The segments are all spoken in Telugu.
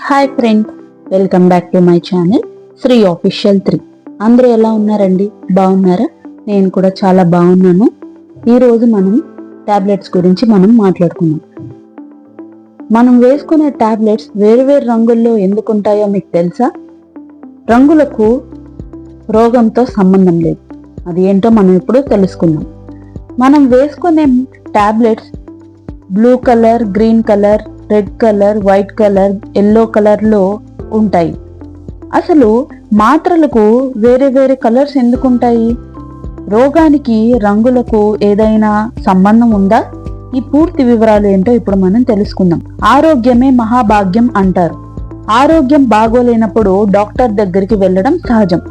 Hi friend, welcome back to my channel Shri official 3. అందరూ ఎలా ఉన్నారండి? బాగున్నారా? నేను కూడా చాలా బాగున్నాను. ఈరోజు మనం టాబ్లెట్స్ గురించి మాట్లాడుకుందాం. మనం వేసుకునే టాబ్లెట్స్ వేరు వేరు రంగుల్లో ఎందుకు ఉంటాయో మీకు తెలుసా? రంగులకు రోగంతో సంబంధం లేదు. అది ఏంటో మనం ఇప్పుడు తెలుసుకుందాం. మనం వేసుకునే tablets blue colour, green colour, red colour, white colour, yellow కలర్లో ఉంటాయి. అసలు మాత్రలకు వేరే వేరే కలర్స్ ఎందుకు ఉంటాయి? రోగానికి రంగులకు ఏదైనా సంబంధం ఉందా? ఈ పూర్తి వివరాలు ఏంటో ఇప్పుడు మనం తెలుసుకుందాం. ఆరోగ్యమే మహాభాగ్యం అంటారు. ఆరోగ్యం బాగోలేనప్పుడు డాక్టర్ దగ్గరికి వెళ్ళడం సహజం.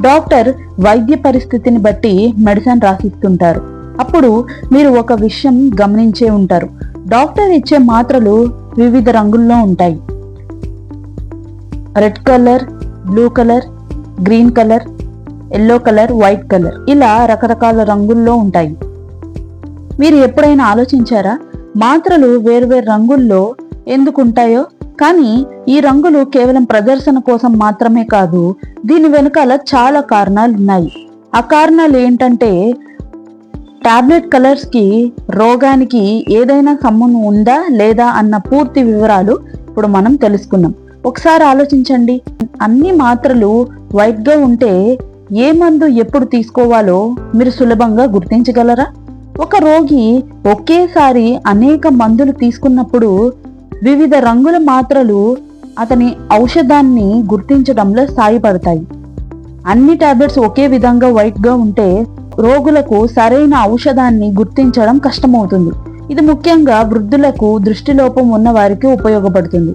డాక్టర్ వైద్య పరిస్థితిని బట్టి మెడిసిన్ రాసిస్తుంటారు. అప్పుడు మీరు ఒక విషయం గమనించే ఉంటారు. డాక్టర్ ఇచ్చే మాత్రలు వివిధ రంగుల్లో ఉంటాయి. Red colour, blue colour, green colour, yellow colour, white colour, ఇలా రకరకాల రంగుల్లో ఉంటాయి. మీరు ఎప్పుడైనా ఆలోచించారా మాత్రలు వేర్వేరు రంగుల్లో ఎందుకు ఉంటాయో? కానీ ఈ రంగులు కేవలం ప్రదర్శన కోసం మాత్రమే కాదు, దీని వెనకాల చాలా కారణాలు ఉన్నాయి. ఆ కారణాలు ఏంటంటే, టాబ్లెట్ కలర్స్ కి రోగానికి ఏదైనా సంబంధం ఉందా లేదా అన్న పూర్తి వివరాలు ఇప్పుడు మనం తెలుసుకుందాం. ఒకసారి ఆలోచించండి. అన్ని మాత్రలు వైట్ గా ఉంటే ఏ మందు ఎప్పుడు తీసుకోవాలో మీరు సులభంగా గుర్తించగలరా? ఒక రోగి ఒకేసారి అనేక మందులు తీసుకున్నప్పుడు వివిధ రంగుల మాత్రలు అతని ఔషధాన్ని గుర్తించడంలో సాయపడతాయి. అన్ని టాబ్లెట్స్ ఒకే విధంగా వైట్ గా ఉంటే రోగులకు సరైన ఔషధాన్ని గుర్తించడం కష్టమవుతుంది. ఇది ముఖ్యంగా వృద్ధులకు, దృష్టిలోపం ఉన్న వారికి ఉపయోగపడుతుంది.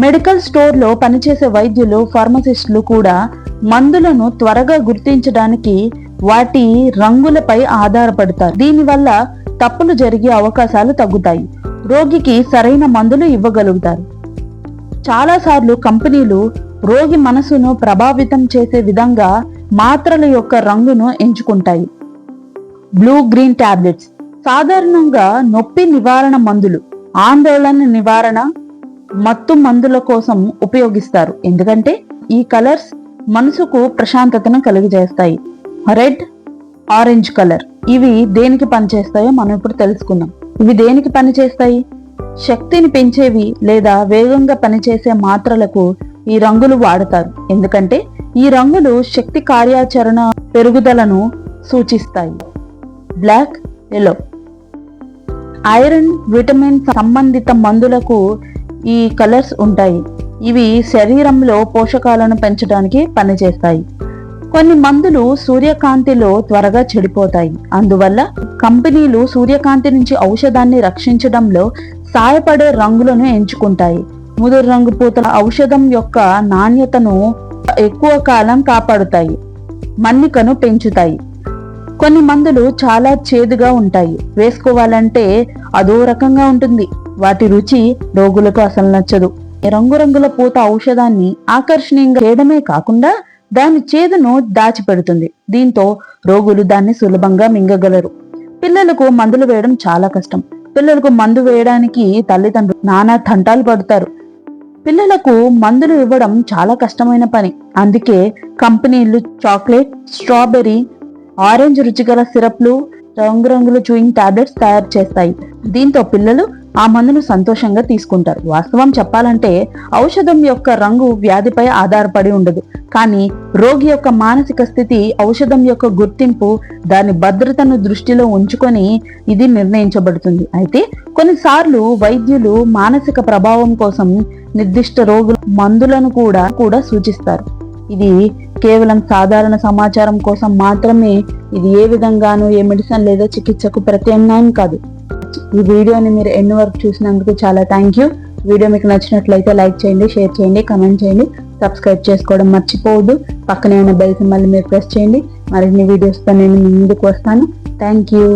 మెడికల్ స్టోర్లో పనిచేసే వైద్యులు, ఫార్మసిస్టులు కూడా మందులను త్వరగా గుర్తించడానికి వాటి రంగులపై ఆధారపడతారు. దీనివల్ల తప్పులు జరిగే అవకాశాలు తగ్గుతాయి. రోగికి సరైన మందులు ఇవ్వగలుగుతారు. చాలాసార్లు కంపెనీలు రోగి మనసును ప్రభావితం చేసే విధంగా మాత్రల యొక్క రంగును ఎంచుకుంటాయి. బ్లూ గ్రీన్ టాబ్లెట్స్ సాధారణంగా నొప్పి నివారణ మందులు, ఆందోళన నివారణ, మత్తు మందుల కోసం ఉపయోగిస్తారు. ఎందుకంటే ఈ కలర్స్ మనసుకు ప్రశాంతతను కలిగజేస్తాయి. రెడ్, ఆరెంజ్ కలర్, ఇవి దేనికి పనిచేస్తాయో మనం ఇప్పుడు తెలుసుకుందాం. ఇవి దేనికి పనిచేస్తాయి? శక్తిని పెంచేవి లేదా వేగంగా పనిచేసే మాత్రలకు ఈ రంగులు వాడతారు. ఎందుకంటే ఈ రంగులు శక్తి కార్యాచరణ పెరుగుదలను సూచిస్తాయి. బ్లాక్, ఎల్లో, ఐరన్, విటమిన్ సంబంధిత మందులకు ఈ కలర్స్ ఉంటాయి. ఇవి శరీరంలో పోషకాలను పెంచడానికి పనిచేస్తాయి. కొన్ని మందులు సూర్యకాంతిలో త్వరగా చెడిపోతాయి. అందువల్ల కంపెనీలు సూర్యకాంతి నుంచి ఔషధాన్ని రక్షించడంలో సాయపడే రంగులను ఎంచుకుంటాయి. ముదురు రంగు పూతల ఔషధం యొక్క నాణ్యతను ఎక్కువ కాలం కాపాడుతాయి, మన్నికను పెంచుతాయి. కొన్ని మందులు చాలా చేదుగా ఉంటాయి. వేసుకోవాలంటే అదో రకంగా ఉంటుంది. వాటి రుచి రోగులకు అసలు నచ్చదు. రంగురంగుల పూత ఔషధాన్ని ఆకర్షణీయంగా చేయడమే కాకుండా దాని చేదును దాచిపెడుతుంది. దీంతో రోగులు దాన్ని సులభంగా మింగగలరు. పిల్లలకు మందులు వేయడం చాలా కష్టం. పిల్లలకు మందు వేయడానికి తల్లిదండ్రులు నానా తంటాలు పడతారు. పిల్లలకు మందులు ఇవ్వడం చాలా కష్టమైన పని. అందుకే కంపెనీలు చాక్లెట్, స్ట్రాబెర్రీ, ఆరెంజ్ రుచిగల సిరప్లు, రంగురంగుల చూయింగ్ టాబ్లెట్స్ తయారు చేస్తాయి. దీంతో పిల్లలు ఆ మందును సంతోషంగా తీసుకుంటారు. వాస్తవం చెప్పాలంటే ఔషధం యొక్క రంగు వ్యాధిపై ఆధారపడి ఉండదు. కానీ రోగి యొక్క మానసిక స్థితి, ఔషధం యొక్క గుర్తింపు, దాని భద్రతను దృష్టిలో ఉంచుకొని ఇది నిర్ణయించబడుతుంది. అయితే కొన్నిసార్లు వైద్యులు మానసిక ప్రభావం కోసం నిర్దిష్ట రోగుల మందులను కూడా సూచిస్తారు. ఇది కేవలం సాధారణ సమాచారం కోసం మాత్రమే. ఇది ఏ విధంగానూ ఏ మెడిసిన్ లేదా చికిత్సకు ప్రత్యామ్నాయం కాదు. ఈ వీడియోని మీరు ఎన్ని వరకు చూసినందుకు చాలా థ్యాంక్ యూ. వీడియో మీకు నచ్చినట్లయితే లైక్ చేయండి, షేర్ చేయండి, కమెంట్ చేయండి, సబ్స్క్రైబ్ చేసుకోవడం మర్చిపోవద్దు. పక్కనే ఉన్న బెల్ సింబల్ మీరు ప్రెస్ చేయండి. మరిన్ని వీడియోస్తో నేను ముందుకు వస్తాను. Thank you.